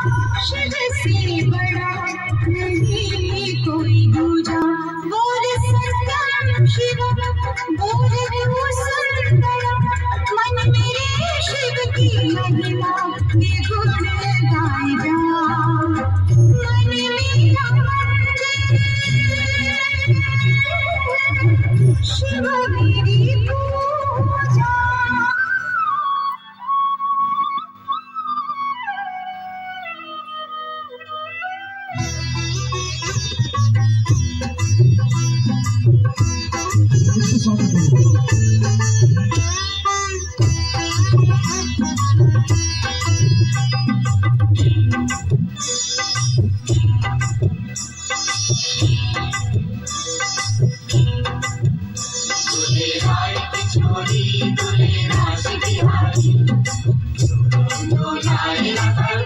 शिव से बड़ा नहीं कोई दूजा। बोल सत्यम शिव बोल तू सुंदर, मन मेरे शिव की महिमा के गुण गाए जा। मन मेरा शिव मेरी पूजा। राय की छोरी दुले राशि बिहारी, तो जाए कर